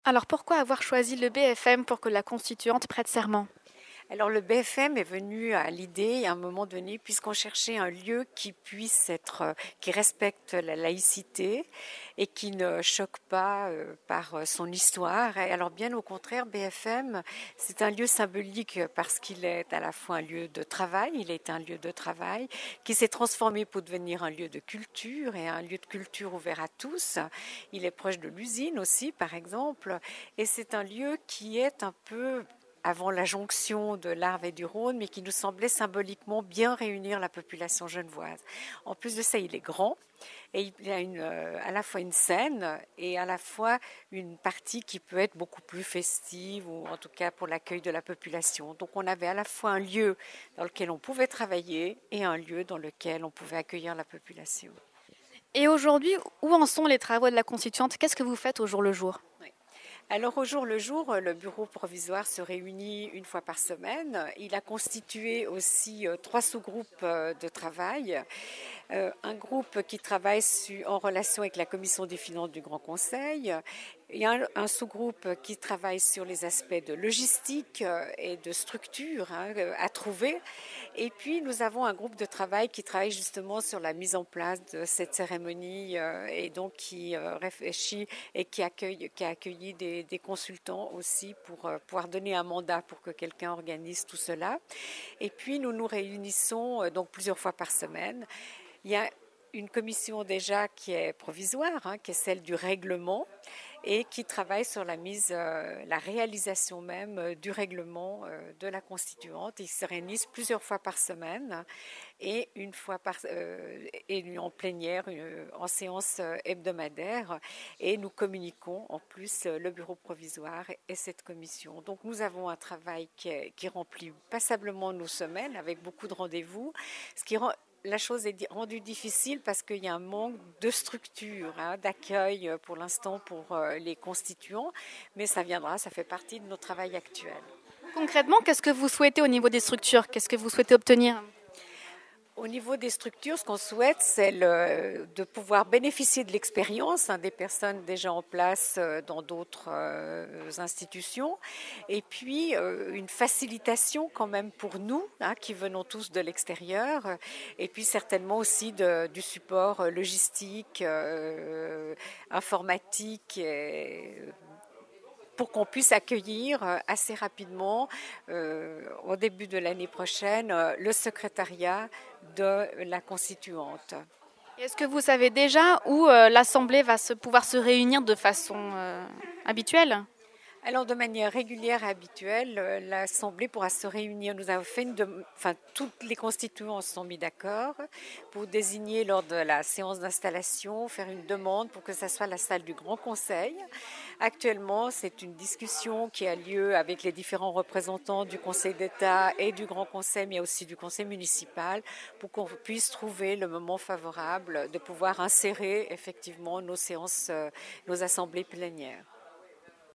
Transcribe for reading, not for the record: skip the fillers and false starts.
Alors pourquoi avoir choisi le BFM pour que la constituante prête serment? Alors le BFM est venu à l'idée à un moment donné, puisqu'on cherchait un lieu qui puisse être, qui respecte la laïcité et qui ne choque pas par son histoire. Et alors bien au contraire, BFM, c'est un lieu symbolique parce qu'il est à la fois un lieu de travail, il est un lieu de travail qui s'est transformé pour devenir un lieu de culture et un lieu de culture ouvert à tous. Il est proche de l'usine aussi, par exemple, et c'est un lieu qui est un peu avant la jonction de l'Arve et du Rhône, mais qui nous semblait symboliquement bien réunir la population genevoise. En plus de ça, il est grand et il y a à la fois une scène et à la fois une partie qui peut être beaucoup plus festive ou en tout cas pour l'accueil de la population. Donc on avait à la fois un lieu dans lequel on pouvait travailler et un lieu dans lequel on pouvait accueillir la population. Et aujourd'hui, où en sont les travaux de la constituante? Qu'est-ce que vous faites au jour le jour? Oui. Alors au jour le jour, le bureau provisoire se réunit une fois par semaine. Il a constitué aussi trois sous-groupes de travail. Un groupe qui travaille en relation avec la commission des finances du Grand Conseil. Il y a un sous-groupe qui travaille sur les aspects de logistique et de structure à trouver. Et puis nous avons un groupe de travail qui travaille justement sur la mise en place de cette cérémonie et donc qui réfléchit et qui a accueilli des consultants aussi pour pouvoir donner un mandat pour que quelqu'un organise tout cela. Et puis nous nous réunissons donc plusieurs fois par semaine. Il y a une commission déjà qui est provisoire, qui est celle du règlement et qui travaille sur la réalisation même du règlement de la constituante. Ils se réunissent plusieurs fois par semaine et et en plénière, en séance hebdomadaire. Et nous communiquons en plus le bureau provisoire et cette commission. Donc nous avons un travail qui remplit passablement nos semaines avec beaucoup de rendez-vous, ce qui rend la chose est rendue difficile parce qu'il y a un manque de structure, d'accueil pour l'instant pour les constituants, mais ça viendra, ça fait partie de notre travail actuel. Concrètement, qu'est-ce que vous souhaitez au niveau des structures? Qu'est-ce que vous souhaitez obtenir? Au niveau des structures, ce qu'on souhaite, c'est de pouvoir bénéficier de l'expérience des personnes déjà en place dans d'autres institutions, et puis une facilitation quand même pour nous, qui venons tous de l'extérieur, et puis certainement aussi du support logistique, informatique, pour qu'on puisse accueillir assez rapidement, au début de l'année prochaine, le secrétariat de la constituante. Est-ce que vous savez déjà où l'Assemblée va pouvoir se réunir de façon habituelle? Alors, de manière régulière et habituelle, l'Assemblée pourra se réunir. Nous avons fait toutes les constituants se sont mis d'accord pour désigner lors de la séance d'installation, faire une demande pour que ce soit la salle du Grand Conseil. Actuellement, c'est une discussion qui a lieu avec les différents représentants du Conseil d'État et du Grand Conseil, mais aussi du Conseil municipal, pour qu'on puisse trouver le moment favorable de pouvoir insérer effectivement nos séances, nos assemblées plénières.